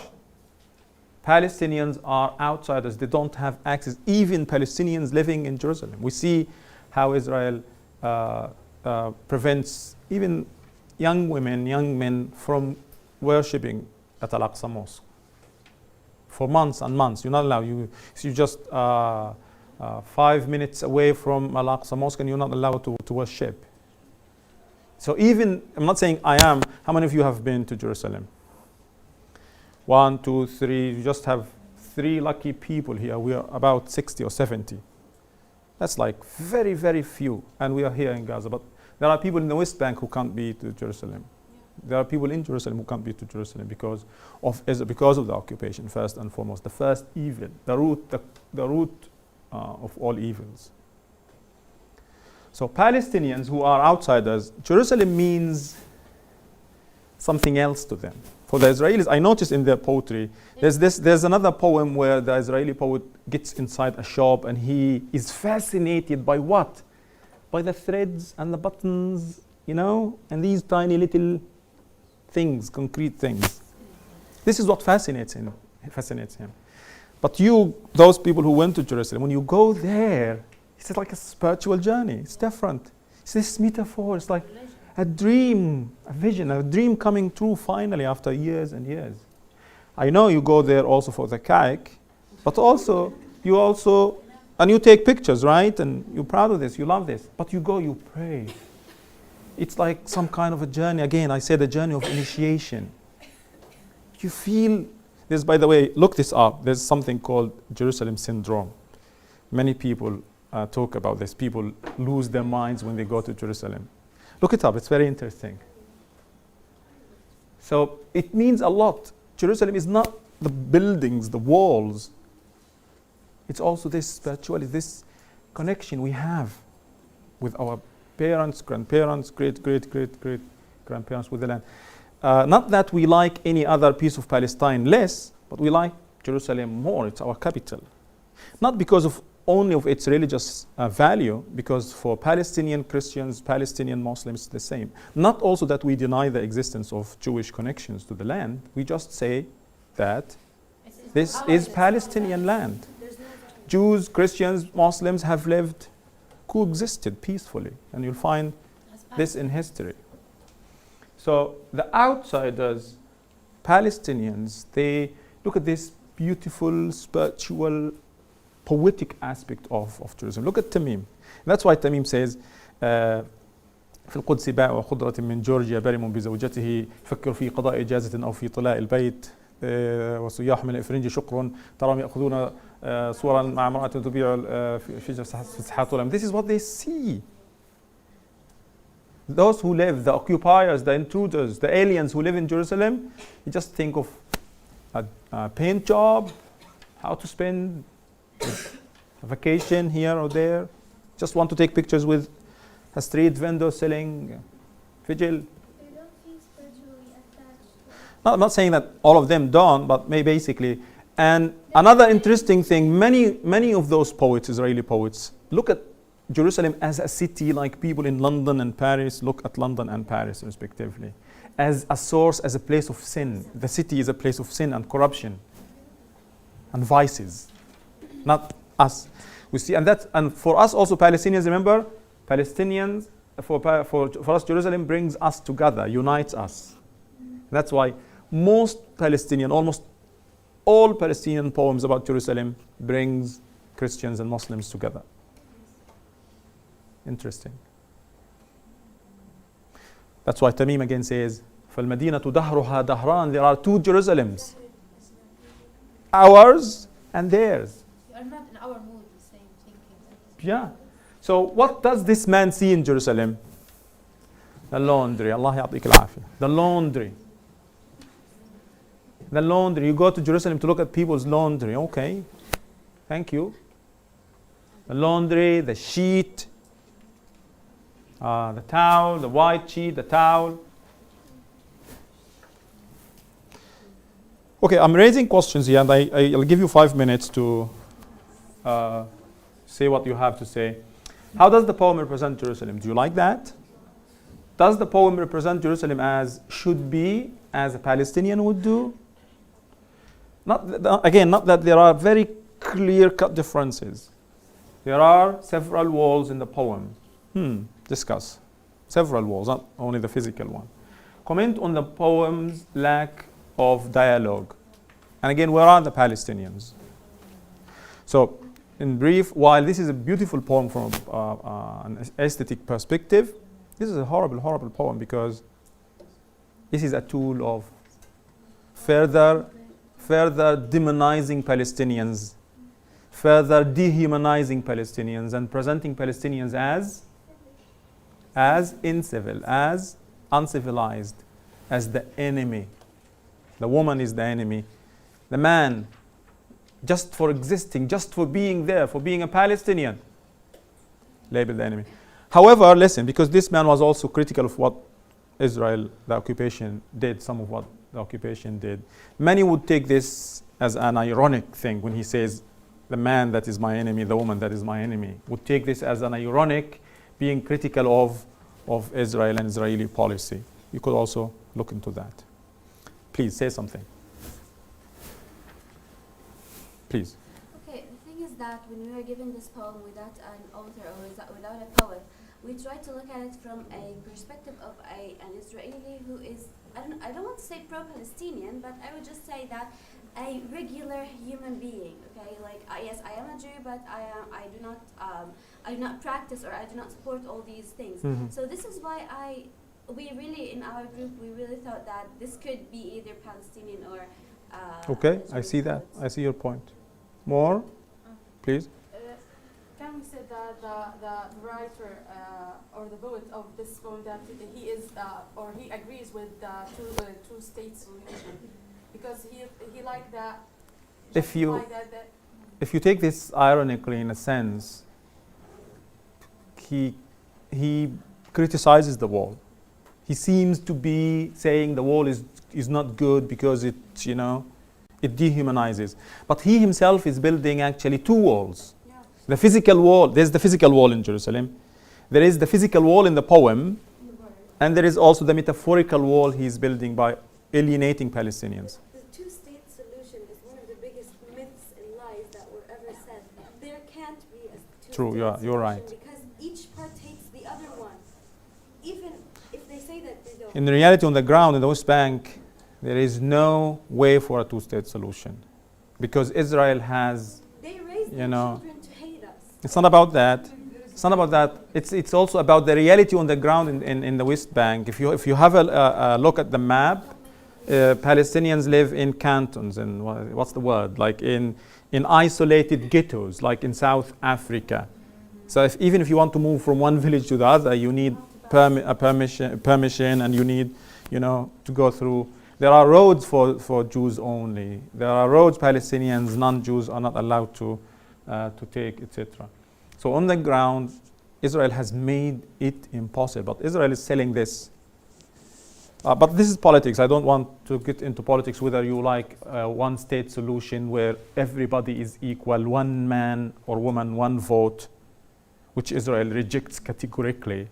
Palestinians are outsiders. They don't have access. Even Palestinians living in Jerusalem. We see how Israel prevents even young women, young men from worshipping at Al-Aqsa Mosque. For months and months, you're not allowed. You just 5 minutes away from Al-Aqsa Mosque and you're not allowed to worship. So even, I'm not saying I am, how many of you have been to Jerusalem? 1, 2, 3, you just have 3 lucky people here. We are about 60 or 70. That's like very, very few. And we are here in Gaza. But there are people in the West Bank who can't be to Jerusalem. There are people in Jerusalem who can't be to Jerusalem because of the occupation, first and foremost. The first evil, the root of all evils. So Palestinians who are outsiders, Jerusalem means something else to them. For the Israelis, I noticed in their poetry, there's another poem where the Israeli poet gets inside a shop and he is fascinated by what? By the threads and the buttons, and these tiny little things, concrete things. This is what fascinates him. But those people who went to Jerusalem, when you go there, it's like a spiritual journey. It's different. It's this metaphor. It's like a dream, a vision, a dream coming true finally after years and years. I know you go there also for the kayak, but also and you take pictures, right? And you're proud of this, you love this. But you go, you pray. It's like some kind of a journey. Again, I said a journey of initiation. You feel, by the way, look this up. There's something called Jerusalem syndrome. Many people talk about this. People lose their minds when they go to Jerusalem. Look it up, it's very interesting. So it means a lot. Jerusalem is not the buildings, the walls. It's also this spirituality, this connection we have with our parents, grandparents, great-great-great-great-grandparents with the land. Not that we like any other piece of Palestine less, but we like Jerusalem more. It's our capital. Not because of only of its religious value, because for Palestinian Christians, Palestinian Muslims, it's the same. Not also that we deny the existence of Jewish connections to the land. We just say that this is Palestinian land. Jews, Christians, Muslims have coexisted peacefully, and you'll find this in history. So the outsiders, Palestinians, they look at this beautiful, spiritual, poetic aspect of Jerusalem. Look at Tamim. That's why Tamim says, في القدس باع وخضرة من جورجيا برم بزوجته يفكر في قضاء إجازة أو في طلاء البيت وسياح من الإفرنج شكر تراهم يأخذون صورا مع امرأة تبيع في ساحات العالم. This is what they see. Those who live, the occupiers, the intruders, the aliens who live in Jerusalem, you just think of a paint job, how to spend a vacation here or there. Just want to take pictures with a street vendor selling vigil. They don't feel spiritually attached. I'm not saying that all of them don't, but basically. And another interesting thing, many of those poets, Israeli poets, look at Jerusalem as a city like people in London and Paris look at London and Paris respectively, as a source, as a place of sin. The city is a place of sin and corruption and vices, not us. We see, and for us also Palestinians, remember, Palestinians, for us Jerusalem brings us together, unites us. That's why most Palestinian, almost all Palestinian poems about Jerusalem brings Christians and Muslims together. Interesting. That's why Tamim again says, فَالْمَدِينَةُ دَهْرُهَا دَهْرَانِ. There are two Jerusalems. Ours and theirs. You are not in our mood, the same thinking. Yeah. So what does this man see in Jerusalem? The laundry. Allah يعطيك العافية. The laundry. The laundry. You go to Jerusalem to look at people's laundry. Okay. Thank you. The laundry, the sheet, the towel, the white sheet, the towel. Okay, I'm raising questions here, and I'll give you 5 minutes to say what you have to say. How does the poem represent Jerusalem? Do you like that? Does the poem represent Jerusalem as should be, as a Palestinian would do? Not that there are very clear-cut differences. There are several walls in the poem. Discuss. Several walls, not only the physical one. Comment on the poem's lack of dialogue. And again, where are the Palestinians? So, in brief, while this is a beautiful poem from an aesthetic perspective, this is a horrible, horrible poem because this is a tool of further demonizing Palestinians, further dehumanizing Palestinians, and presenting Palestinians as incivil, as uncivilized, as the enemy. The woman is the enemy. The man, just for existing, just for being there, for being a Palestinian, labeled the enemy. However, listen, because this man was also critical of what Israel, the occupation, did, some of what the occupation did. Many would take this as an ironic thing when he says, the man that is my enemy, the woman that is my enemy, would take this as an ironic, being critical of Israel and Israeli policy. You could also look into that. Please, say something. Please. Okay, the thing is that when we were given this poem without an author or without a poet, we try to look at it from a perspective of an Israeli who is, I don't want to say pro-Palestinian, but I would just say that a regular human being, okay? Like, yes, I am a Jew, but I do not practice or I do not support all these things. Mm-hmm. So this is why we really, in our group, we really thought that this could be either Palestinian or Okay, I Israeli see that. poets. I see your point. More, please. Can we say that the writer or the poet of this poem that he is or he agrees with the two-state solution because he liked that. If you take this ironically in a sense, he criticizes the wall. He seems to be saying the wall is not good because it dehumanizes. But he himself is building actually two walls. Yeah. The physical wall, there's the physical wall in Jerusalem. There is the physical wall in the poem. And there is also the metaphorical wall he's building by alienating Palestinians. The two-state solution is one of the biggest myths and lies that were ever said. There can't be a two-state True, solution you're right. because each part takes the other one. Even if they say that they don't. In reality, on the ground in the West Bank, there is no way for a two-state solution because Israel has, They raise their you know, children to hate us. it's not about that. There is It's not about that. It's also about the reality on the ground in the West Bank. If you have a look at the map, Palestinians live in cantons and what's the word? Like in isolated ghettos, like in South Africa. So even if you want to move from one village to the other, you need permission, and you need, to go through. There are roads for Jews only. There are roads Palestinians, non-Jews are not allowed to take, etc. So on the ground, Israel has made it impossible. But Israel is selling this. But this is politics. I don't want to get into politics whether you like one state solution where everybody is equal, one man or woman, one vote, which Israel rejects categorically.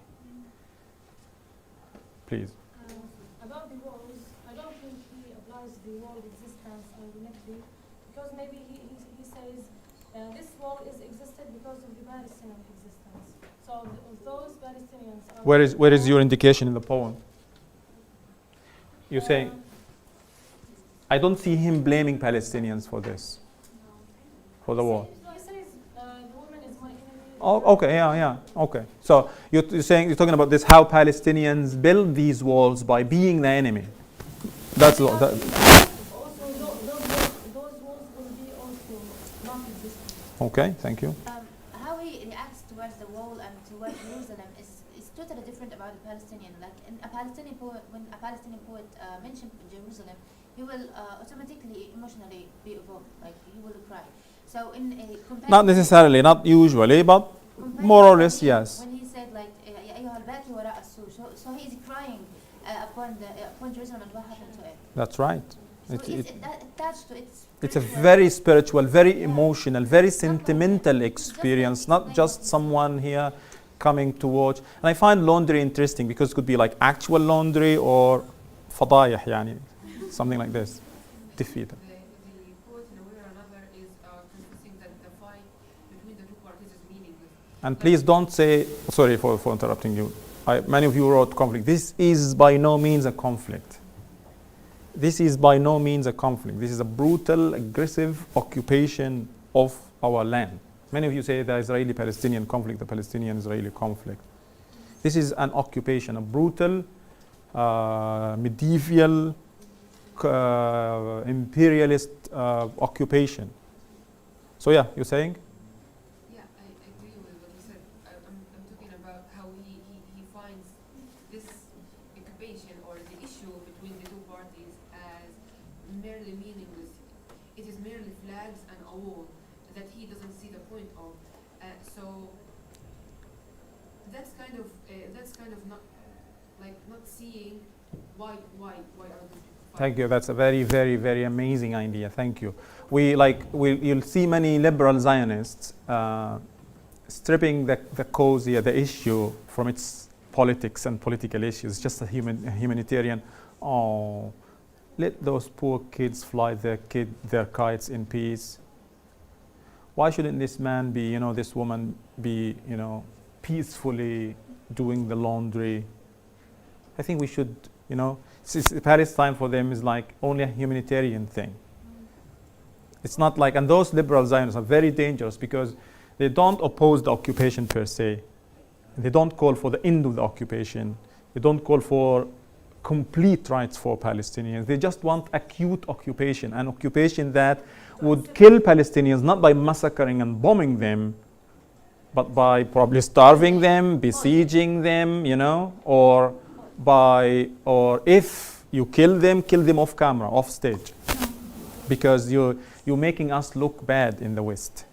Please. About the walls, I don't think he applies the wall existence ironically, because maybe he says this wall is existed because of the Palestinian existence. So those Palestinians are... Where is your indication in the poem? You're saying, I don't see him blaming Palestinians for this, for the war. He says the woman is my enemy. Oh, okay, yeah, okay. So you're talking about this, how Palestinians build these walls by being the enemy. That's Also, those walls will be also not existent. okay. Thank you. How he reacts towards the wall and towards Jerusalem is totally different about the Palestinian. Like in a Palestinian poet, when a Palestinian poet mentions Jerusalem, he will automatically emotionally be evoked, like he will cry. So in a Not necessarily, not usually, but more or less, yes. When he said like يا أيها الباكي وراء السور, so he is crying upon Jerusalem and what happened to it. That's right. So it's attached to its. It's a very spiritual, very emotional, very sentimental experience, not just someone here coming to watch. And I find laundry interesting because it could be like actual laundry or فضايح يعني, something like this. Defeat. The poet in a way or another is confessing that the fight between the two parties is meaningless. And please don't say, sorry for interrupting you. Many of you wrote conflict. This is by no means a conflict. This is by no means a conflict. This is a brutal, aggressive occupation of our land. Many of you say the Israeli-Palestinian conflict, the Palestinian-Israeli conflict. This is an occupation, a brutal, medieval, imperialist occupation. So yeah, you're saying? Yeah, I agree with what you said. I'm talking about how he finds this occupation or the issue between the two parties as merely meaningless. It is merely flags and a wall that he doesn't see the point of. So that's kind of not seeing why are those people fighting. Thank you. That's a very, very, very amazing idea. Thank you. You'll see many liberal Zionists stripping the cause here, the issue, from its politics and political issues. Just a humanitarian. Oh, let those poor kids fly their kites in peace. Why shouldn't this man be, this woman be, peacefully doing the laundry? I think we should, Palestine for them is like only a humanitarian thing. It's not like, and those liberal Zionists are very dangerous because they don't oppose the occupation per se. They don't call for the end of the occupation. They don't call for complete rights for Palestinians. They just want acute occupation, an occupation that would kill Palestinians not by massacring and bombing them, but by probably starving them, besieging them, or if you kill them off camera, off stage, because you're making us look bad in the West.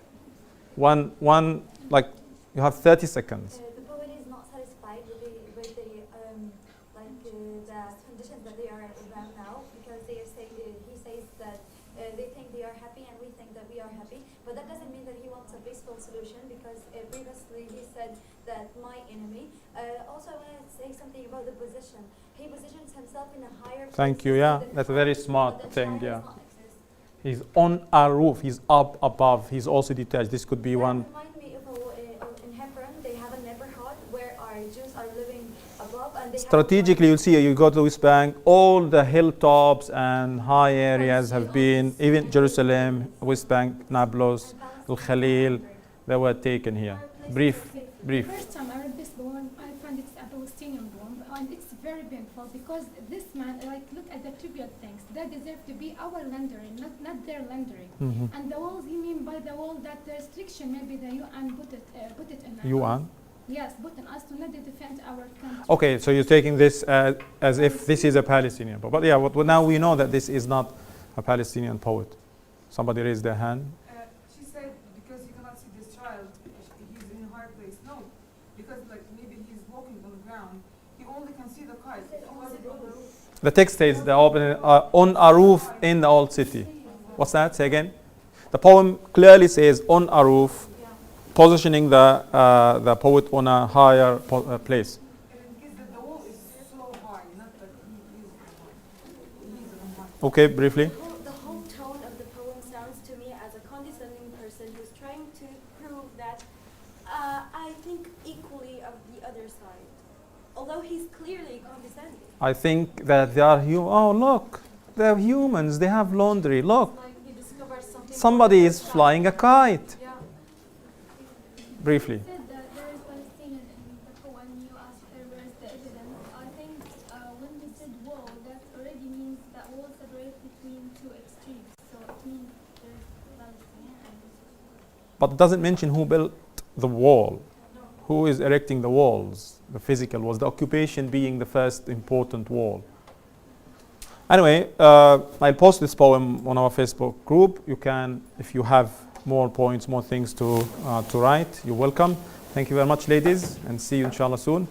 Like you have 30 seconds. The poet is not satisfied with the conditions that they are around now, because he says that they think they are happy and we think that we are happy, but that doesn't mean that he wants a peaceful solution, because previously he said that my enemy. Also, I want to say something about the position. He positions himself in a higher. Thank you. Yeah, that's a very smart thing. Yeah, he's on a roof. He's up above. He's also detached. This could be one. Remind me of in Hebron, they have a neighborhood where our Jews are living above, and they strategically, you'll see, you go to the West Bank, all the hilltops and high areas have been, even Jerusalem, West Bank, Nablus, Al Khalil, they were taken here. Brief. Brief. First time I read this poem, I find it's a Palestinian poem, and it's very painful because this man, like, look at the trivial things. They deserve to be our laundering, not their laundering. And the walls, he mean by the wall that the restriction maybe the UN put it in. UN? Yes, put on us to not defend our country. Okay, so you're taking this as if this is a Palestinian poet. But yeah, now we know that this is not a Palestinian poet. Somebody raised their hand. She said because you cannot see this child, he's in a hard place. No, because like maybe he's walking on the ground, he only can see the kite. The text says the on a roof in the old city. What's that? Say again. The poem clearly says on a roof, positioning the poet on a higher place. The wall is so high, not that he's on high. Okay, briefly. The whole tone of the poem sounds to me as a condescending person who's trying to prove that I think equally of the other side, although he's clearly condescending. I think that they are oh look, they're humans, they have laundry, look. Like he discovers something. Somebody is flying a kite. Yeah. Briefly. You said that there is Palestinian in the poem. You asked where is the evidence. I think when you said wall, that already means that wall separates between two extremes. So it means there is Palestinian and this. But it doesn't mention who built the wall, who is erecting the walls, the physical walls, the occupation being the first important wall. Anyway, I'll post this poem on our Facebook group. You can, if you have more points, more things to write, you're welcome. Thank you very much, ladies, and see you inshallah soon.